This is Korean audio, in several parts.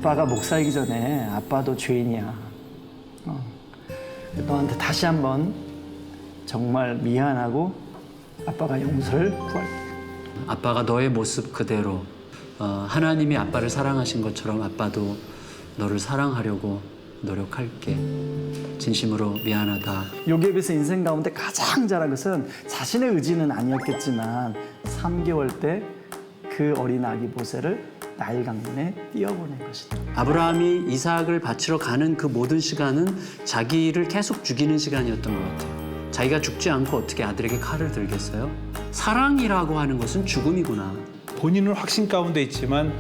아빠가 목사이기 전에 아빠도 죄인이야. 너한테 다시 한번 정말 미안하고 아빠가 용서를 구할게. 아빠가 너의 모습 그대로 하나님이 아빠를 사랑하신 것처럼 아빠도 너를 사랑하려고 노력할게. 진심으로 미안하다. 요셉에서 인생 가운데 가장 잘한 것은 자신의 의지는 아니었겠지만 3개월 때 그 어린 아기 모세를 나일 강변에 띄어보낸 것이다. 아브라함이 이삭을 바치러 가는 그 모든 시간은 자기를 계속 죽이는 시간이었던 것 같아요. 자기가 죽지 않고 어떻게 아들에게 칼을 들겠어요? 사랑이라고 하는 것은 죽음이구나. 본인은 확신 가운데 있지만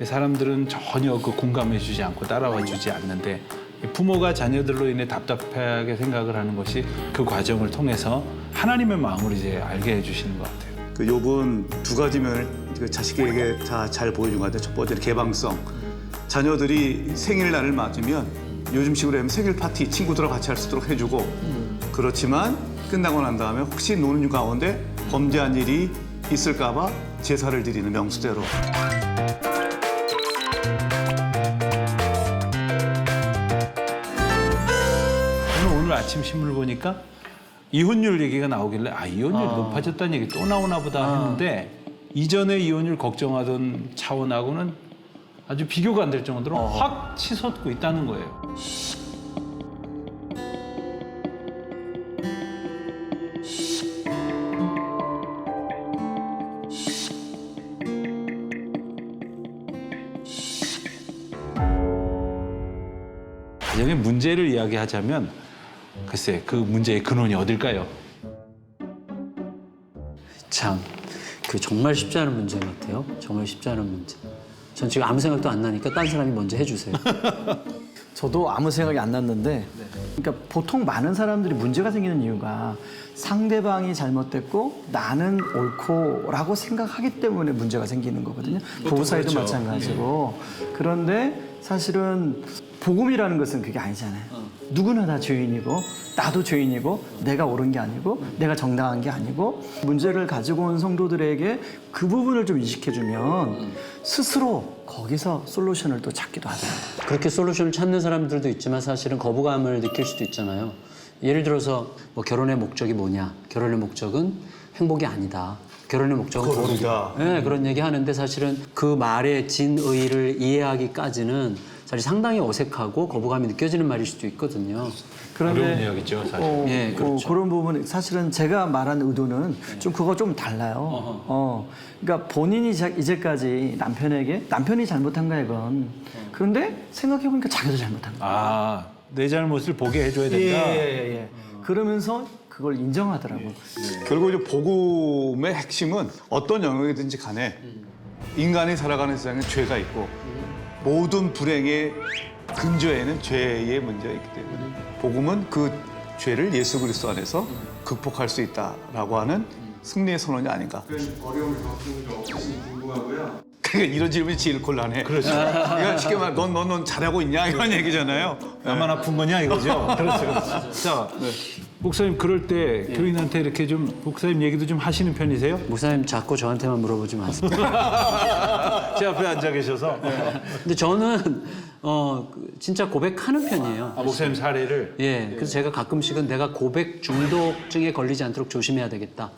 사람들은 전혀 그 공감해주지 않고 따라와주지 않는데 부모가 자녀들로 인해 답답하게 생각을 하는 것이 그 과정을 통해서 하나님의 마음을 이제 알게 해주시는 것 같아요. 그 욥은 두 가지 면을 그 자식에게 다 잘 보여준 것 같아요. 첫 번째는 개방성. 자녀들이 생일날을 맞으면 요즘식으로 하면 생일 파티 친구들하고 같이 할 수 있도록 해주고 그렇지만 끝나고 난 다음에 혹시 노는 가운데 범죄한 일이 있을까 봐 제사를 드리는 명수대로. 저는 오늘 아침 신문을 보니까 이혼율 얘기가 나오길래 이혼율이 높아졌다는 얘기 또 나오나 보다 했는데 이전에 이혼율 걱정하던 차원하고는 아주 비교가 안 될 정도로 확 치솟고 있다는 거예요. 가정의 문제를 이야기하자면 글쎄 그 문제의 근원이 어딜까요? 참, 그 정말 쉽지 않은 문제 같아요. 정말 쉽지 않은 문제. 전 지금 아무 생각도 안 나니까 딴 사람이 먼저 해주세요. 저도 아무 생각이 안 났는데 그러니까 보통 많은 사람들이 문제가 생기는 이유가 상대방이 잘못됐고 나는 옳고라고 생각하기 때문에 문제가 생기는 거거든요. 부부 사이도 그렇죠. 마찬가지고. 그런데 사실은 복음이라는 것은 그게 아니잖아요. 누구나 다 죄인이고 나도 죄인이고 내가 옳은 게 아니고 내가 정당한 게 아니고 문제를 가지고 온 성도들에게 그 부분을 좀 인식해주면 스스로 거기서 솔루션을 또 찾기도 하더라고요. 그렇게 솔루션을 찾는 사람들도 있지만 사실은 거부감을 느낄 수도 있잖아요. 예를 들어서 뭐 결혼의 목적이 뭐냐? 결혼의 목적은 행복이 아니다. 결혼의 목적은 거룩이다. 네, 그런 얘기 하는데 사실은 그 말의 진의를 이해하기까지는 사실 상당히 어색하고 거부감이 느껴지는 말일 수도 있거든요. 어려운 이야기죠, 사실. 예, 그렇죠. 그런 부분 사실은 제가 말한 의도는 좀 그거 좀 달라요. 그러니까 본인이 이제까지 남편이 잘못한 거야 이건. 그런데 생각해 보니까 자기도 잘못한 거야. 내 잘못을 보게 해줘야 된다. 예. 그러면서 그걸 인정하더라고. 결국 이제 복음의 핵심은 어떤 영역이든지 간에 인간이 살아가는 세상에 죄가 있고 모든 불행의 근저에는 죄의 문제가 있기 때문에 복음은 그 죄를 예수 그리스도 안에서 극복할 수 있다라고 하는 승리의 선언이 아닌가. 어려움을 겪는 적 없으신지 궁금하고요. 그러니까 이런 질문이 제일 곤란해. 그렇죠. 이건 쉽게 말해 넌 잘하고 있냐 이런 얘기잖아요. 나만 아픈 거냐 이거죠. 그렇죠. 자, 목사님 그럴 때 교인한테 이렇게 좀 목사님 얘기도 좀 하시는 편이세요? 목사님 자꾸 저한테만 물어보지 마세요. 제 앞에 앉아 계셔서. 근데 저는 진짜 고백하는 편이에요. 목사님 사례를. 예, 그래서 제가 가끔씩은 내가 고백 중독증에 걸리지 않도록 조심해야 되겠다.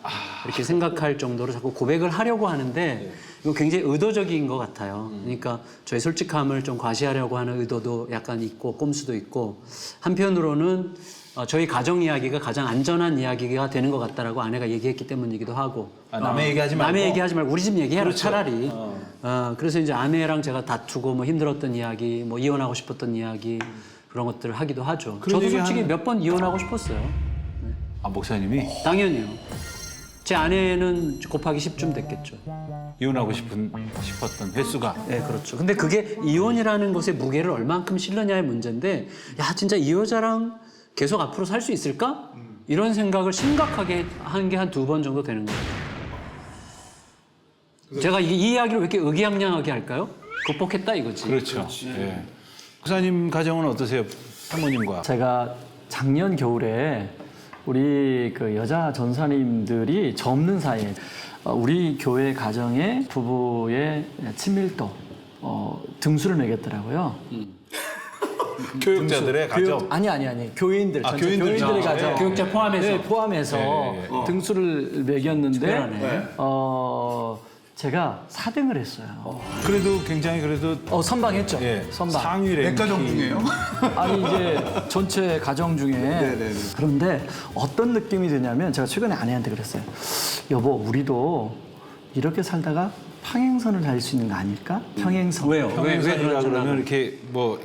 이렇게 생각할 정도로 자꾸 고백을 하려고 하는데 이거 굉장히 의도적인 것 같아요. 그러니까 저의 솔직함을 좀 과시하려고 하는 의도도 약간 있고 꼼수도 있고 한편으로는 저희 가정 이야기가 가장 안전한 이야기가 되는 것 같다라고 아내가 얘기했기 때문이기도 하고 남의 얘기하지 말고. 남의 얘기하지 말고 우리 집 얘기해라. 그렇죠. 차라리. 그래서 이제 아내랑 제가 다투고 뭐 힘들었던 이야기, 뭐 이혼하고 싶었던 이야기 그런 것들을 하기도 하죠. 그런 저도 얘기 솔직히 하는- 몇 번 이혼하고 싶었어요. 목사님이 당연히요. 제 아내는 곱하기 10쯤 됐겠죠. 이혼하고 싶었던 횟수가. 네, 그렇죠. 근데 그게 이혼이라는 것의 무게를 얼만큼 실느냐의 문제인데, 야, 진짜 이 여자랑 계속 앞으로 살 수 있을까? 이런 생각을 심각하게 한 게 한 2번 정도 되는 거예요. 제가 이 이야기를 왜 이렇게 의기양양하게 할까요? 극복했다 이거지. 그렇죠. 예. 목사님 가정은 어떠세요? 사모님과. 제가 작년 겨울에 우리 그 여자 전사님들이 저 없는 사이에 우리 교회 가정의 부부의 친밀도 등수를 매겼더라고요. 교육자들의 가정. 아니. 교인들. 전체 교인들. 교인들의 아, 가정. 교육자 포함해서. 네, 포함해서 등수를 매겼는데, 특별하네. 제가 4등을 했어요. 그래도 굉장히 그래도 선방했죠. 예, 선방. 상위 랭킹. 백가정 중에요? 아니 이제 전체 가정 중에 그런데 어떤 느낌이 드냐면 제가 최근에 아내한테 그랬어요. 여보 우리도 이렇게 살다가 평행선을 달 수 있는 거 아닐까? 평행선. 왜요? 왜 평행선이라 그런 그러면 생각을? 이렇게 뭐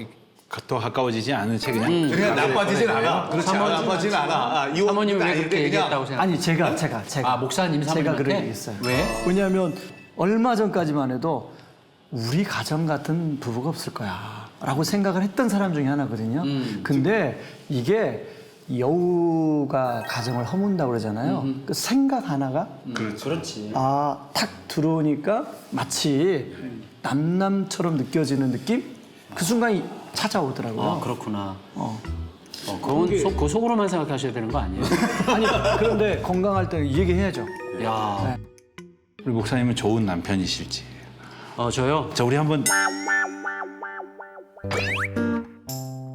더 가까워지지 않은 채 그냥 그냥 나빠지진 않아. 그렇지, 나빠지진 않아. 이혼 사모님이 왜 아닌데 그렇게 얘기했다고 생각해요? 아니 제가 아, 목사님 제가 사모님한테? 그런 얘기 했어요. 왜? 왜냐하면 얼마 전까지만 해도 우리 가정 같은 부부가 없을 거야라고 생각을 했던 사람 중에 하나거든요. 근데 이게 여우가 가정을 허문다고 그러잖아요. 그 생각 하나가 그렇지. 탁 들어오니까 마치 남남처럼 느껴지는 느낌? 그 순간이 찾아오더라고요. 아, 그렇구나. 그건 그 속으로만 생각하셔야 되는 거 아니에요? 아니 그런데 건강할 때는 이 얘기 해야죠. 야, 우리 목사님은 좋은 남편이실지. 저요? 자, 우리 한번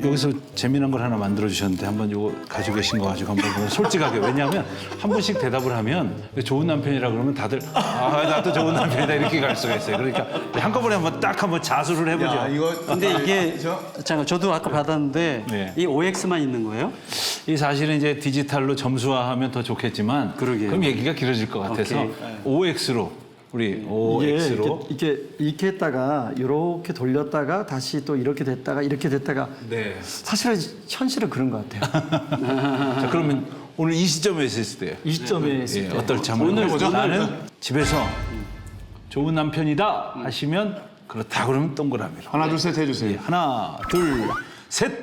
여기서 재미난 걸 하나 만들어 주셨는데 한번 이거 가지고 계신 거 가지고 한번 솔직하게 왜냐하면 한 번씩 대답을 하면 좋은 남편이라 그러면 다들 나도 좋은 남편이다 이렇게 갈 수가 있어요. 그러니까 한꺼번에 한번 딱 한번 자수를 해보죠. 야, 이거 근데 이게 잠깐 저도 아까 받았는데 네. 이 OX만 있는 거예요? 이 사실은 이제 디지털로 점수화하면 더 좋겠지만 그러게요. 그럼 얘기가 길어질 것 같아서 오케이. OX로 우리 OX로 이렇게 했다가 이렇게 돌렸다가 다시 또 이렇게 됐다가 이렇게 됐다가 네. 사실은 현실은 그런 것 같아요. 자, 그러면 오늘 이 시점에 있을 때요. 이 시점에 있을 때. 어떨지 한번 해보죠. 나는 집에서 좋은 남편이다 하시면 그렇다 그러면 동그라미로. 하나 둘 셋 해주세요. 하나, 둘, 셋.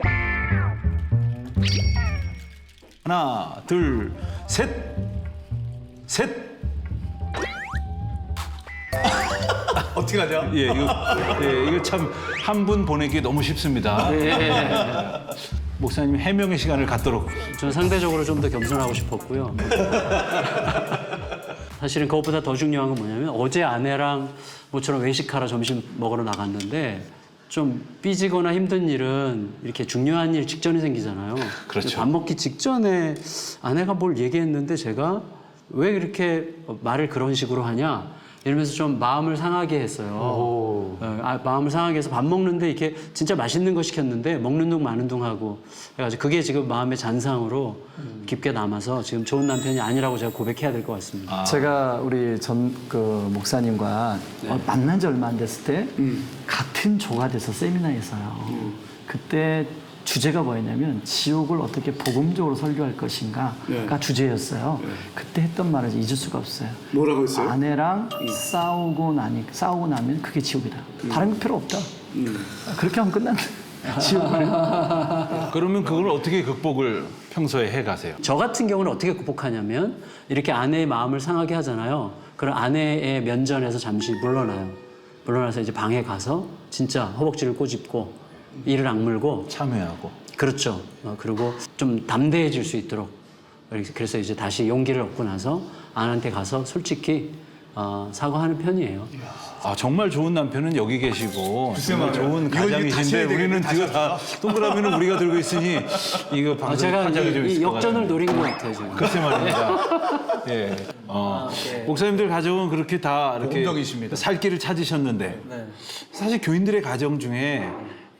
하나, 둘, 셋. 셋. 어떻게 하냐? 이거 참 한 분 보내기 너무 쉽습니다. 목사님 해명의 시간을 갖도록. 저는 상대적으로 좀 더 겸손하고 싶었고요. 사실은 그것보다 더 중요한 건 뭐냐면 어제 아내랑 모처럼 외식하러 점심 먹으러 나갔는데 좀 삐지거나 힘든 일은 이렇게 중요한 일 직전에 생기잖아요. 그렇죠. 밥 먹기 직전에 아내가 뭘 얘기했는데 제가 왜 이렇게 말을 그런 식으로 하냐 이러면서 좀 마음을 상하게 했어요. 마음을 상하게 해서 밥 먹는데 이렇게 진짜 맛있는 거 시켰는데 먹는 둥 마는 둥 하고 그래가지고 그게 지금 마음의 잔상으로 깊게 남아서 지금 좋은 남편이 아니라고 제가 고백해야 될 것 같습니다. 제가 우리 목사님과 만난 지 얼마 안 됐을 때 같은 조가 돼서 세미나에서요. 그때 주제가 뭐였냐면 지옥을 어떻게 복음적으로 설교할 것인가가 주제였어요. 그때 했던 말을 잊을 수가 없어요. 뭐라고 했어요? 아내랑 싸우고 나면 그게 지옥이다. 다른 거 필요 없다. 그렇게 하면 끝난다. 지옥을. 그러면 그걸 어떻게 극복을 평소에 해 가세요? 저 같은 경우는 어떻게 극복하냐면 이렇게 아내의 마음을 상하게 하잖아요. 그럼 아내의 면전에서 잠시 물러나요. 물러나서 이제 방에 가서 진짜 허벅지를 꼬집고 이를 악물고 참여하고. 그렇죠. 그리고 좀 담대해질 수 있도록 그래서 이제 다시 용기를 얻고 나서 아내한테 가서 솔직히 사과하는 편이에요. 정말 좋은 남편은 여기 계시고 정말 좋은 이거 다시 가장이신데 해야 되겠네, 우리는 다시 지금 다 동그라미는 우리가 들고 있으니 이거 방송 제가 판정이 좀 이 있을 것 역전을 같아요. 노린 것 같아요 지금. 글쎄 말입니다. 예. 목사님들 가정은 그렇게 다 이렇게 복음적이십니다. 살 길을 찾으셨는데 사실 교인들의 가정 중에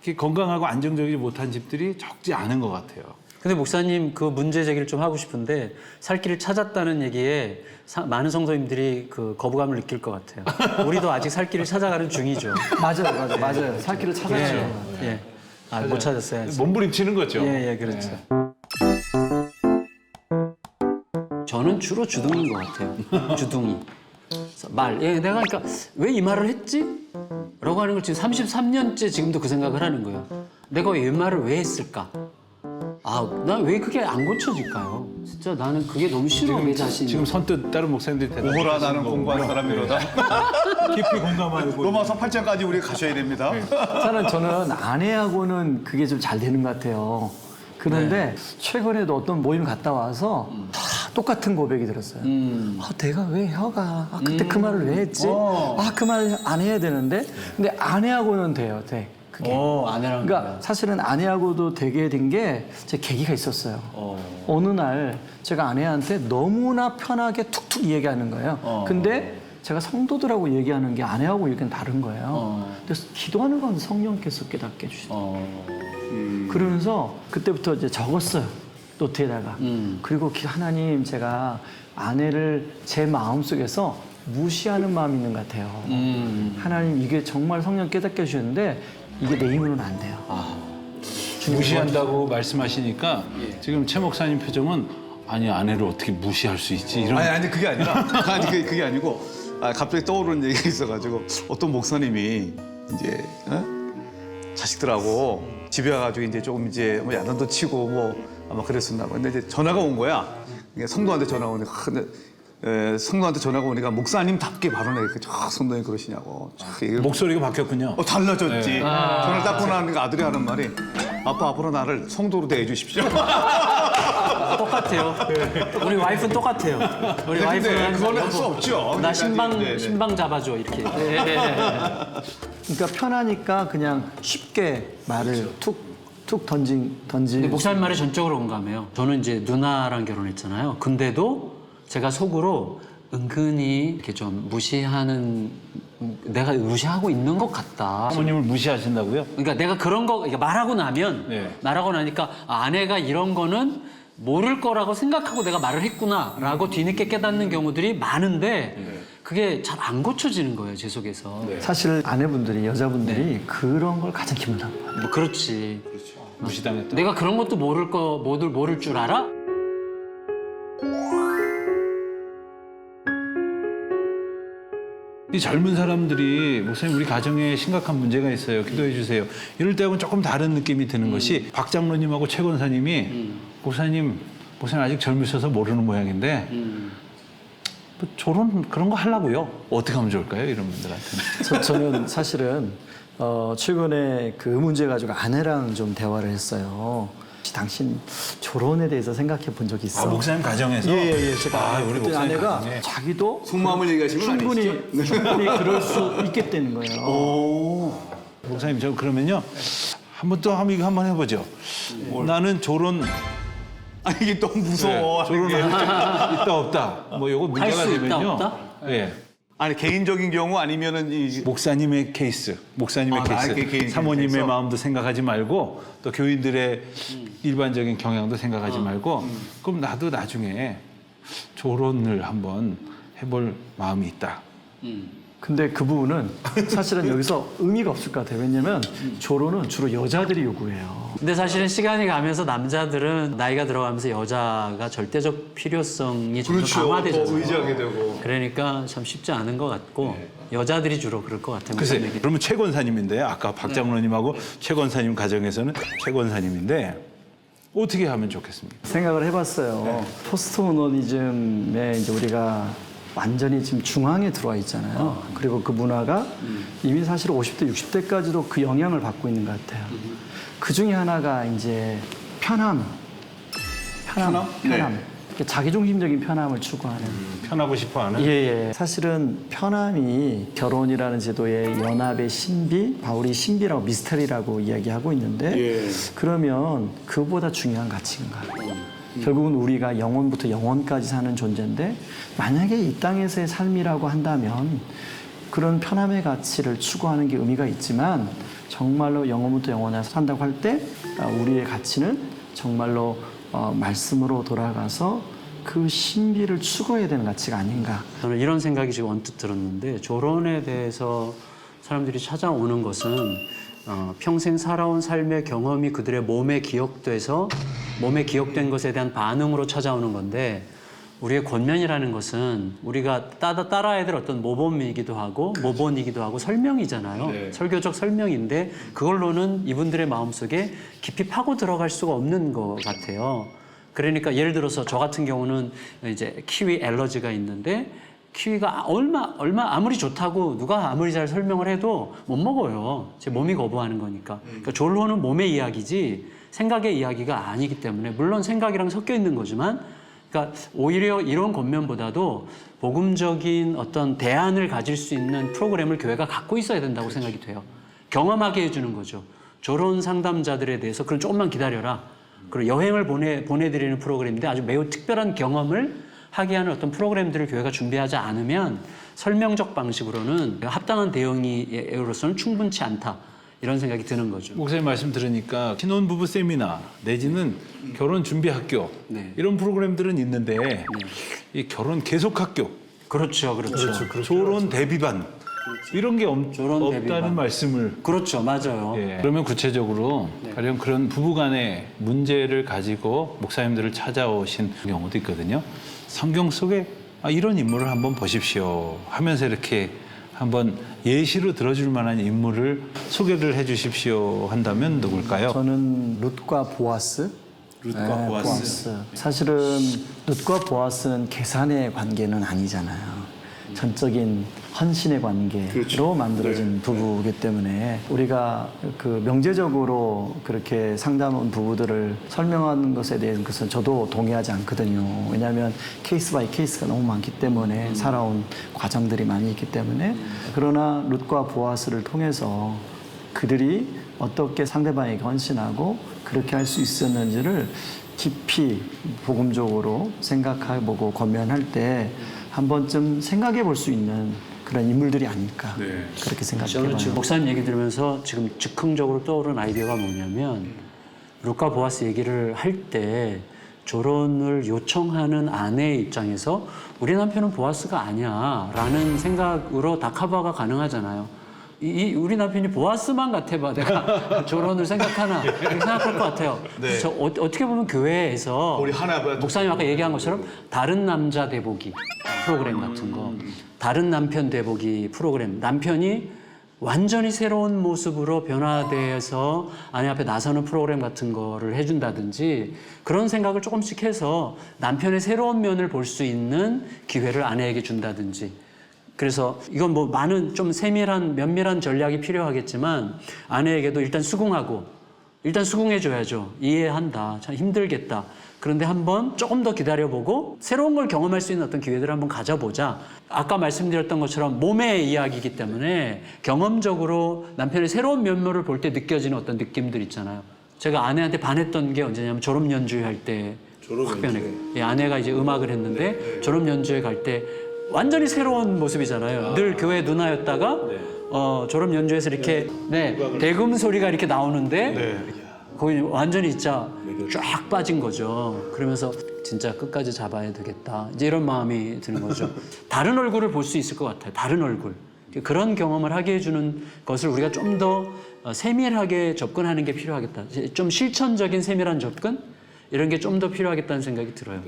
이렇게 건강하고 안정적이지 못한 집들이 적지 않은 것 같아요. 근데 목사님 그 문제 제기를 좀 하고 싶은데 살 길을 찾았다는 얘기에 많은 성도님들이 그 거부감을 느낄 것 같아요. 우리도 아직 살 길을 찾아가는 중이죠. 맞아요. 살 길을 찾았죠. 예. 못 찾았어요. 아직. 몸부림치는 거죠. 예, 그렇죠. 저는 주로 주둥이인 것 같아요. 주둥이. 내가 그러니까 왜 이 말을 했지? 라고 하는 걸 지금 33년째 지금도 그 생각을 하는 거예요. 내가 이 말을 왜 했을까? 난 왜 그게 안 고쳐질까요? 진짜 나는 그게 너무 싫어, 내 자신이. 지금 선뜻 다른 목사님들이 대답. 오호라 나는 공부한 사람이로다. 깊이 공감하고. 로마서 8장까지 우리 가셔야 됩니다. 저는 아내하고는 그게 좀 잘 되는 것 같아요. 그런데 최근에도 어떤 모임 갔다 와서 똑같은 고백이 들었어요. 내가 왜 혀가 그때 그 말을 왜 했지? 그 말 안 해야 되는데 근데 아내하고는 돼. 그게. 아내랑. 그러니까 사실은 아내하고도 되게 된 게 제 계기가 있었어요. 어느 날 제가 아내한테 너무나 편하게 툭툭 얘기하는 거예요. 근데 제가 성도들하고 얘기하는 게 아내하고 얘기는 다른 거예요. 그래서 기도하는 건 성령께서 깨닫게 해주시더라고요. 그러면서 그때부터 이제 적었어요. 노트에다가. 그리고 하나님, 제가 아내를 제 마음속에서 무시하는 마음이 있는 것 같아요. 하나님, 이게 정말 성령 깨닫게 해주셨는데 이게 내 힘으로는 안 돼요. 무시한다고 말씀하시니까 지금 최 목사님 표정은 아니 아내를 어떻게 무시할 수 있지 이런. 아니 그게 아니라 그게 아니고 갑자기 떠오르는 얘기가 있어가지고 어떤 목사님이 이제 자식들하고 집에 와가지고 이제 조금 이제 뭐 야단도 치고 뭐 아마 그랬었나 봐. 근데 이제 전화가 온 거야. 성도한테 전화가 오니까 성도한테 전화가 오니까 목사님답게 발언해. 성도님 그러시냐고. 목소리가 바뀌었군요. 달라졌지. 전화를 딱 끊어하니까 아들이 하는 말이 아빠 앞으로 나를 성도로 대해 주십시오. 똑같아요. 우리 와이프는 똑같아요. 우리 근데 와이프는 그거는 할 수 없죠. 나 그러니까 신방 잡아줘 이렇게. 그러니까 편하니까 그냥 쉽게 말을 툭 던지. 근데 목사님 말에 전적으로 공감해요. 저는 이제 누나랑 결혼했잖아요. 근데도 제가 속으로 은근히 이렇게 좀 내가 무시하고 있는 것 같다. 사모님을 무시하신다고요? 그러니까 내가 그런 거 말하고 나면 말하고 나니까 아내가 이런 거는 모를 거라고 생각하고 내가 말을 했구나라고 뒤늦게 깨닫는 경우들이 많은데 그게 잘 안 고쳐지는 거예요, 제 속에서. 사실 아내분들이, 여자분들이 그런 걸 가장 기분나는 거예요. 뭐 그렇지. 무시당했다. 내가 그런 것도 모를 줄 알아? 이 젊은 사람들이 목사님 우리 가정에 심각한 문제가 있어요. 기도해 주세요. 이럴 때하고는 조금 다른 느낌이 드는 것이 박 장로님하고 최 권사님이 목사님 아직 젊으셔서 모르는 모양인데 뭐 저런 그런 거 하려고요. 어떻게 하면 좋을까요? 이런 분들한테는. 저는 사실은 최근에 그 문제 가지고 아내랑 좀 대화를 했어요. 당신 결혼에 대해서 생각해 본 적이 있어? 목사님 가정에서? 예. 제가 우리 그때 목사님 아내가 가정에. 자기도 속마음을 얘기하시는 건 충분히 그럴 수 있겠다는 거예요. 목사님 저 그러면요 이거 한번 해보죠. 나는 조론 이게 너무 무서워. 조론할 있다 없다. 뭐 요거 문제가 수 있다, 되면요. 없다? 예. 아니 개인적인 경우 아니면은 목사님의 케이스, 목사님의 케이스, 나의 개인 사모님의 케이스에서? 마음도 생각하지 말고 또 교인들의 일반적인 경향도 생각하지 말고 그럼 나도 나중에 조론을 한번 해볼 마음이 있다. 근데 그 부분은 사실은 여기서 의미가 없을 것 같아요. 왜냐면 조론은 주로 여자들이 요구해요. 근데 사실은 시간이 가면서 남자들은 나이가 들어가면서 여자가 절대적 필요성이 좀 더 강화되잖아요. 더 의지하게 되고. 그러니까 참 쉽지 않은 것 같고 여자들이 주로 그럴 것 같아요. 글쎄, 목사님에게. 그러면 최 권사님인데 아까 박 장로님하고 최 권사님 가정에서는 최 권사님인데 어떻게 하면 좋겠습니까? 생각을 해봤어요. 포스트 모더니즘에 이제 우리가 완전히 지금 중앙에 들어와 있잖아요. 그리고 그 문화가 이미 사실 50대, 60대까지도 그 영향을 받고 있는 것 같아요. 그 중에 하나가 이제 편함. 자기중심적인 편함을 추구하는. 편하고 싶어하는. 예. 사실은 편함이 결혼이라는 제도의 연합의 신비, 바울이 신비라고 미스터리라고 이야기하고 있는데 그러면 그보다 중요한 가치인가? 결국은 우리가 영혼부터 영혼까지 사는 존재인데 만약에 이 땅에서의 삶이라고 한다면 그런 편함의 가치를 추구하는 게 의미가 있지만 정말로 영혼부터 영혼에 산다고 할 때 우리의 가치는 정말로 말씀으로 돌아가서 그 신비를 추구해야 되는 가치가 아닌가. 저는 이런 생각이 지금 언뜻 들었는데 조론에 대해서 사람들이 찾아오는 것은 평생 살아온 삶의 경험이 그들의 몸에 기억된 것에 대한 반응으로 찾아오는 건데 우리의 권면이라는 것은 우리가 따라야 될 어떤 모범이기도 하고 설명이잖아요. 설교적 설명인데 그걸로는 이분들의 마음속에 깊이 파고 들어갈 수가 없는 것 같아요. 그러니까 예를 들어서 저 같은 경우는 이제 키위 알러지가 있는데 키위가 얼마 아무리 좋다고 누가 아무리 잘 설명을 해도 못 먹어요. 제 몸이 거부하는 거니까. 그러니까 졸로는 몸의 이야기지 생각의 이야기가 아니기 때문에 물론 생각이랑 섞여 있는 거지만 그러니까 오히려 이런 권면보다도 복음적인 어떤 대안을 가질 수 있는 프로그램을 교회가 갖고 있어야 된다고 생각이 돼요. 경험하게 해주는 거죠. 저런 상담자들에 대해서 그럼 조금만 기다려라. 그리고 여행을 보내드리는 프로그램인데 아주 매우 특별한 경험을 하게 하는 어떤 프로그램들을 교회가 준비하지 않으면 설명적 방식으로는 합당한 대응으로서는 충분치 않다. 이런 생각이 드는 거죠. 목사님 말씀 들으니까 신혼부부 세미나 내지는 결혼 준비 학교 네. 이런 프로그램들은 있는데 이 결혼 계속 학교, 그렇죠. 조론 대비반 이런 게 조론 없다는 대비반. 말씀을. 그렇죠. 맞아요. 예. 그러면 구체적으로 가령 그런 부부간의 문제를 가지고 목사님들을 찾아오신 경우도 있거든요. 성경 속에 이런 인물을 한번 보십시오 하면서 이렇게 한번 예시로 들어줄 만한 인물을 소개를 해주십시오 한다면 누굴까요? 저는 룻과 보아스. 룻과 보아스. 사실은 룻과 보아스는 계산의 관계는 아니잖아요. 전적인 헌신의 관계로 만들어진 부부이기 때문에 우리가 그 명제적으로 그렇게 상담한 부부들을 설명하는 것에 대한 것은 저도 동의하지 않거든요. 왜냐하면 케이스 바이 케이스가 너무 많기 때문에 살아온 과정들이 많이 있기 때문에 그러나 룻과 보아스를 통해서 그들이 어떻게 상대방에게 헌신하고 그렇게 할 수 있었는지를 깊이 복음적으로 생각해보고 권면할 때 한 번쯤 생각해 볼 수 있는 그런 인물들이 아닐까 그렇게 저는 생각해봐요. 지금 목사님 얘기 들으면서 지금 즉흥적으로 떠오른 아이디어가 뭐냐면 룻과 보아스 얘기를 할 때 결혼을 요청하는 아내의 입장에서 우리 남편은 보아스가 아니야 라는 생각으로 다 커버가 가능하잖아요. 우리 남편이 보아스만 같아봐 내가 결혼을 생각하나 이렇게 생각할 것 같아요. 네. 저 어떻게 보면 교회에서 우리 하나봐 목사님 아까 얘기한 것처럼 다른 남자 대보기 프로그램 같은 거, 다른 남편 대보기 프로그램, 남편이 완전히 새로운 모습으로 변화돼서 아내 앞에 나서는 프로그램 같은 거를 해준다든지 그런 생각을 조금씩 해서 남편의 새로운 면을 볼 수 있는 기회를 아내에게 준다든지. 그래서 이건 뭐 많은 좀 세밀한 면밀한 전략이 필요하겠지만 아내에게도 일단 수긍해줘야죠. 이해한다. 참 힘들겠다. 그런데 한번 조금 더 기다려보고 새로운 걸 경험할 수 있는 어떤 기회들을 한번 가져보자. 아까 말씀드렸던 것처럼 몸의 이야기이기 때문에 경험적으로 남편의 새로운 면모를 볼 때 느껴지는 어떤 느낌들 있잖아요. 제가 아내한테 반했던 게 언제냐면 졸업 연주회 때 확 변해. 아내가 이제 음악을 했는데 졸업 연주회 갈 때 완전히 새로운 모습이잖아요. 늘 교회 누나였다가 졸업 연주에서 이렇게 대금 소리가 이렇게 나오는데 거기 완전히 진짜 쫙 빠진 거죠. 그러면서 진짜 끝까지 잡아야 되겠다. 이제 이런 마음이 드는 거죠. 다른 얼굴을 볼 수 있을 것 같아요. 다른 얼굴. 그런 경험을 하게 해주는 것을 우리가 좀 더 세밀하게 접근하는 게 필요하겠다. 좀 실천적인 세밀한 접근? 이런 게 좀 더 필요하겠다는 생각이 들어요.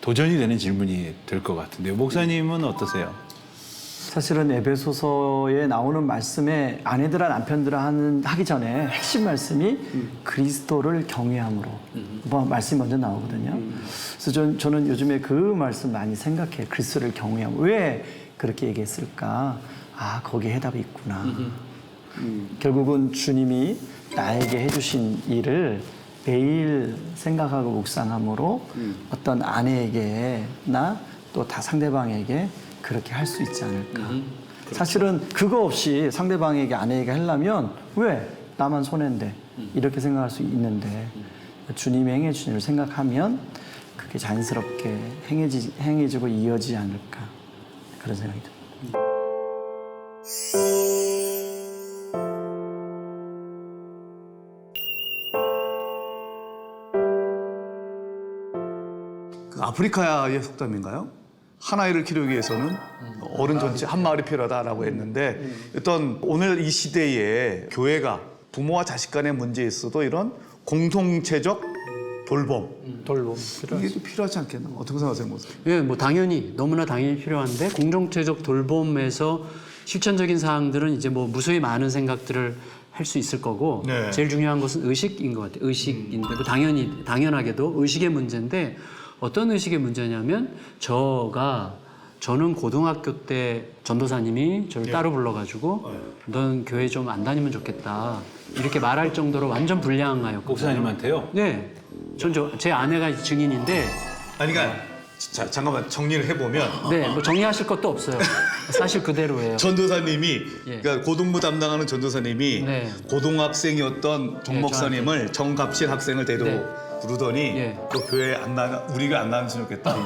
도전이 되는 질문이 될 것 같은데요. 목사님은 어떠세요? 사실은 에베소서에 나오는 말씀에 아내들아 남편들아 하기 전에 핵심 말씀이 그리스도를 경외함으로 말씀이 먼저 나오거든요. 그래서 저는 요즘에 그 말씀 많이 생각해요. 그리스도를 경외함. 왜 그렇게 얘기했을까? 거기에 해답이 있구나. 결국은 주님이 나에게 해주신 일을 매일 생각하고 묵상함으로 어떤 아내에게나 또 다 상대방에게 그렇게 할 수 있지 않을까. 사실은 그거 없이 상대방에게 아내에게 하려면 왜 나만 손해인데 이렇게 생각할 수 있는데 주님이 행해주신 일을 생각하면 그게 자연스럽게 행해지고 이어지지 않을까 그런 생각이 듭니다. 아프리카의 속담인가요? 한 아이를 키우기 위해서는 어른 전체 한 마을이 필요하다라고 했는데 어떤 오늘 이 시대에 교회가 부모와 자식 간의 문제에 있어도 이런 공동체적 돌봄 이게 좀 필요하지 않겠나? 어떻게 생각하세요, 목사님? 예, 뭐 당연히 너무나 당연히 필요한데 공동체적 돌봄에서 실천적인 사항들은 이제 뭐 무수히 많은 생각들을 할 수 있을 거고 제일 중요한 것은 의식인 것 같아요. 의식인데 뭐 당연하게도 의식의 문제인데 어떤 의식의 문제냐면 저는 고등학교 때 전도사님이 저를 따로 불러가지고 넌 교회 좀 안 다니면 좋겠다 이렇게 말할 정도로 완전 불량하였고 목사님한테요? 네, 제 아내가 증인인데 아니 그러니까 자 잠깐만 정리를 해보면 네, 뭐 정리하실 것도 없어요. 사실 그대로예요. 전도사님이 예. 그러니까 고등부 담당하는 전도사님이 네. 고등학생이었던 정 네, 목사님을 정갑실 학생을 데리고 네. 부르더니 예. 그 교회 안 나, 우리가 안 나왔으면 좋겠다.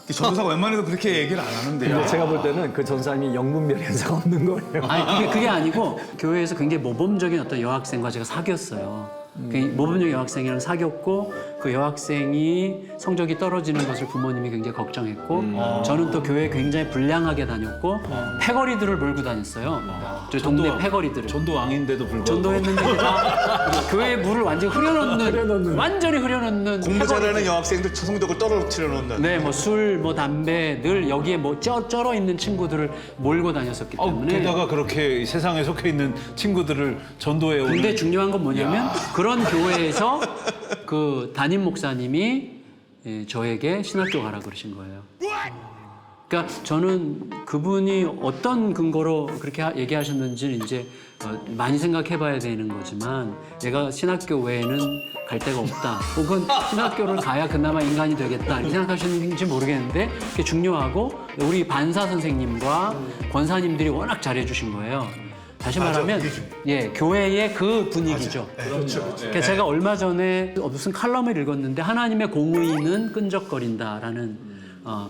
전도사가 웬만해도 그렇게 얘기를 안 하는데요. 근데 제가 볼 때는 그 전사님이 영문별 현사가 없는 거예요. 아니 그게 아니고 교회에서 굉장히 모범적인 어떤 여학생과 제가 사귀었어요. 그 모범적 여학생이랑 사귀었고 그 여학생이 성적이 떨어지는 것을 부모님이 굉장히 걱정했고 저는 또 교회에 굉장히 불량하게 다녔고 패거리들을 몰고 다녔어요. 저 동네 패거리들을. 전도왕인데도 불구하고 전도했는데 다 교회에 물을 완전히 흐려놓는 완전히 흐려놓는 공부 잘하는 여학생들 성적을 떨어뜨려 놓는. 네, 뭐 술, 뭐 담배 늘 여기에 뭐 쩔어 있는 친구들을 몰고 다녔었기 때문에. 게다가 그렇게 세상에 속해 있는 친구들을 전도해 오는 근데 중요한 건 뭐냐면 그런 교회에서 그 담임 목사님이 저에게 신학교 가라 그러신 거예요. 그러니까 저는 그분이 어떤 근거로 그렇게 얘기하셨는지 이제 많이 생각해봐야 되는 거지만 내가 신학교 외에는 갈 데가 없다. 혹은 신학교를 가야 그나마 인간이 되겠다. 이렇게 생각하시는지 모르겠는데 그게 중요하고 우리 반사 선생님과 권사님들이 워낙 잘해주신 거예요. 다시 말하면 예 교회의 그 분위기죠. 그렇죠. 그러니까 제가 얼마 전에 무슨 칼럼을 읽었는데 하나님의 공의는 끈적거린다라는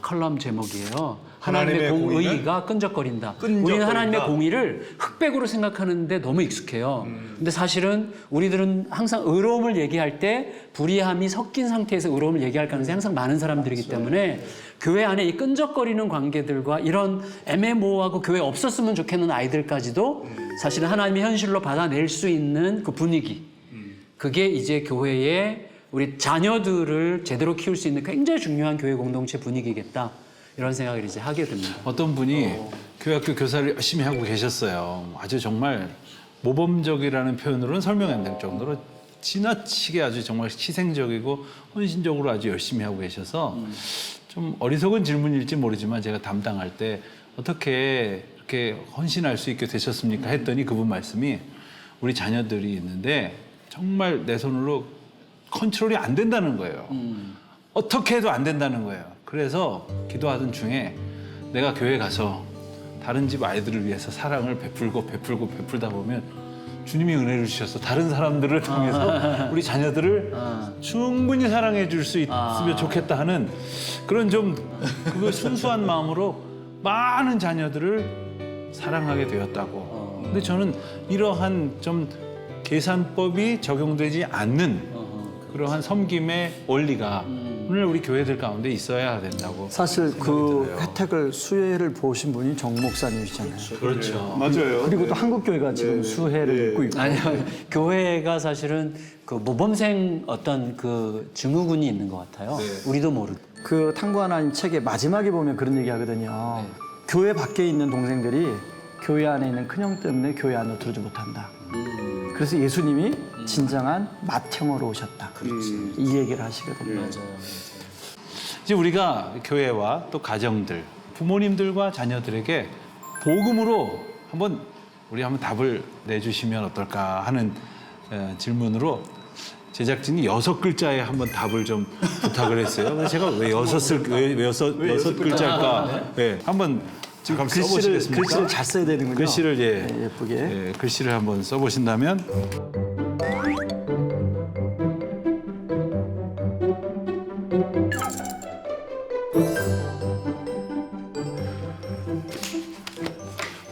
칼럼 제목이에요. 하나님의 공의가 끈적거린다. 우리는 하나님의 공의를 흑백으로 생각하는데 너무 익숙해요. 근데 사실은 우리들은 항상 의로움을 얘기할 때 불의함이 섞인 상태에서 의로움을 얘기할 가능성이 항상 많은 사람들이기 때문에 교회 안에 이 끈적거리는 관계들과 이런 애매모호하고 교회 없었으면 좋겠는 아이들까지도 사실은 하나님의 현실로 받아낼 수 있는 그 분위기. 그게 이제 교회의 우리 자녀들을 제대로 키울 수 있는 굉장히 중요한 교회 공동체 분위기겠다. 이런 생각을 이제 하게 됩니다. 어떤 분이 교회학교 교사를 열심히 하고 계셨어요. 아주 정말 모범적이라는 표현으로는 설명이 안 될 정도로 지나치게 아주 정말 희생적이고 헌신적으로 아주 열심히 하고 계셔서 좀 어리석은 질문일지 모르지만 제가 담당할 때 어떻게 이렇게 헌신할 수 있게 되셨습니까? 했더니 그분 말씀이 우리 자녀들이 있는데 정말 내 손으로 컨트롤이 안 된다는 거예요. 어떻게 해도 안 된다는 거예요. 그래서 기도하던 중에 내가 교회 가서 다른 집 아이들을 위해서 사랑을 베풀다 보면 주님이 은혜를 주셔서 다른 사람들을 통해서 우리 자녀들을 충분히 사랑해 줄 수 있으면 좋겠다 하는 그런 좀 그 순수한 마음으로 많은 자녀들을 사랑하게 되었다고. 근데 저는 이러한 좀 계산법이 적용되지 않는 그러한 섬김의 원리가 오늘 우리 교회들 가운데 있어야 된다고. 사실 그 혜택을 수혜를 보신 분이 정 목사님이시잖아요. 그렇죠. 맞아요. 그리고 또 한국교회가 지금 수혜를 입고 있고. 아니요, 교회가 사실은 그 모범생 어떤 그 증후군이 있는 것 같아요. 우리도 모르고. 그 탐구 하나님 책의 마지막에 보면 그런 얘기 하거든요. 교회 밖에 있는 동생들이 교회 안에 있는 큰형 때문에 교회 안으로 들어오지 못한다. 그래서 예수님이 진정한 맏형으로 오셨다. 이 얘기를 하시거든요. 이제 우리가 교회와 또 가정들, 부모님들과 자녀들에게 복음으로 한번 답을 내주시면 어떨까 하는 질문으로 제작진이 6글자에 한번 답을 좀 부탁을 했어요. 그래서 제가 왜 여섯 글자일까? 네, 한번 지금 써보시겠습니까? 글씨를 잘 써야 되는군요. 글씨를 네, 예쁘게. 글씨를 한번 써보신다면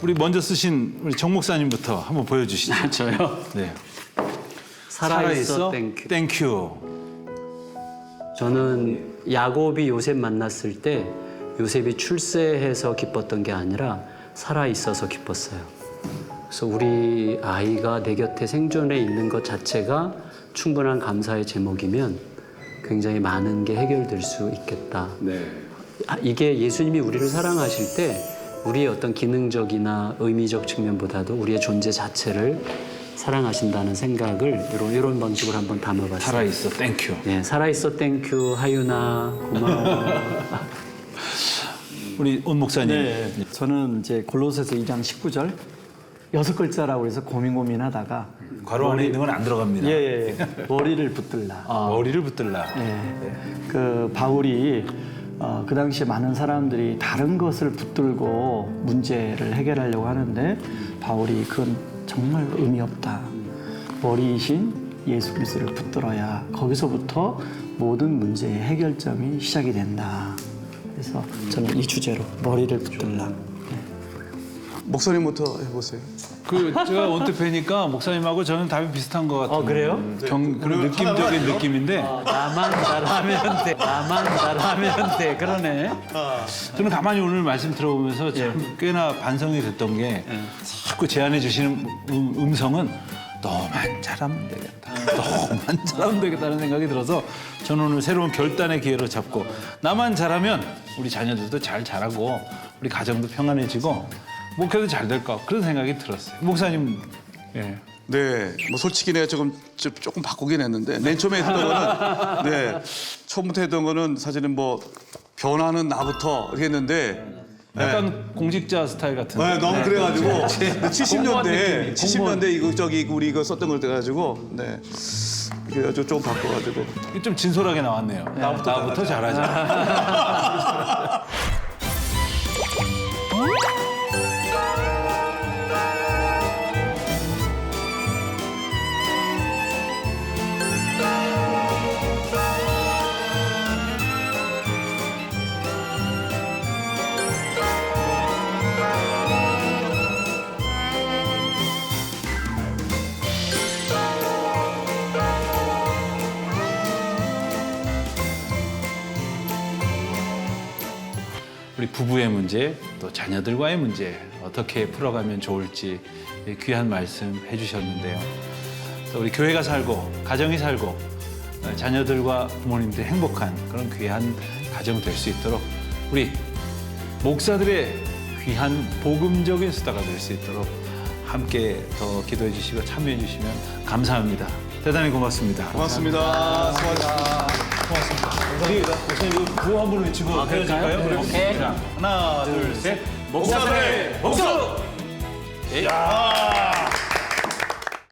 우리 먼저 쓰신 우리 정 목사님부터 한번 보여주시죠. 저요? 네. 살아있어 땡큐. 땡큐. 저는 야곱이 요셉 만났을 때 요셉이 출세해서 기뻤던 게 아니라 살아있어서 기뻤어요. 그래서 우리 아이가 내 곁에 생존해 있는 것 자체가 충분한 감사의 제목이면 굉장히 많은 게 해결될 수 있겠다. 이게 예수님이 우리를 사랑하실 때 우리의 어떤 기능적이나 의미적 측면보다도 우리의 존재 자체를 사랑하신다는 생각을 이런 방식으로 한번 담아봤어요. 살아있어 땡큐. 네, 살아있어 땡큐 하윤아 고마워. 우리 온 목사님. 네, 저는 이제 골로새서 2장 19절 6글자라고 해서 고민하다가 괄호 안에 있는 건 안 들어갑니다. 예. 머리를 붙들라. 머리를 붙들라. 예. 그 바울이 그 당시에 많은 사람들이 다른 것을 붙들고 문제를 해결하려고 하는데 바울이 그건 정말 의미 없다. 머리이신 예수 그리스도를 붙들어야 거기서부터 모든 문제의 해결점이 시작이 된다. 그래서 저는 이 주제로 머리를 붙들라. 목사님부터 해보세요. 그 제가 원투 뵈니까 목사님하고 저는 답이 비슷한 것 같아요. 그래요? 그런 느낌적인 느낌인데 나만 잘하면 돼. 나만 잘하면 돼. 그러네. 저는 가만히 오늘 말씀 들어보면서 참 꽤나 반성이 됐던 게 자꾸 제안해 주시는 음성은 너만 잘하면 되겠다. 너만 잘하면 되겠다는 생각이 들어서 저는 오늘 새로운 결단의 기회를 잡고 나만 잘하면 우리 자녀들도 잘 자라고 우리 가정도 평안해지고 목회도 잘 될 것 그런 생각이 들었어요. 목사님, 예. 네, 뭐 솔직히 내가 조금 바꾸긴 했는데 맨 처음에 했던 거는 네, 처음부터 했던 거는 사실은 뭐 변화는 나부터 이렇게 했는데 약간 공직자 스타일 같은. 네, 너무 그래가지고 70년대 공무원. 이거 저기 우리 이거 썼던 걸 돼가지고 네, 그래가지고 조금 바꿔가지고 좀 진솔하게 나왔네요. 나부터 잘하자. 우리 부부의 문제, 또 자녀들과의 문제 어떻게 풀어가면 좋을지 귀한 말씀 해주셨는데요. 또 우리 교회가 살고 가정이 살고 자녀들과 부모님들이 행복한 그런 귀한 가정 될 수 있도록 우리 목사들의 귀한 복음적인 수다가 될 수 있도록 함께 더 기도해 주시고 참여해 주시면 감사합니다. 대단히 고맙습니다. 고맙습니다. 수고하셨습니다. 우리 목사님 구호 한 번 외치고 헤어질까요? 오케이. 자, 하나, 둘, 셋. 목사들의 목소! 야!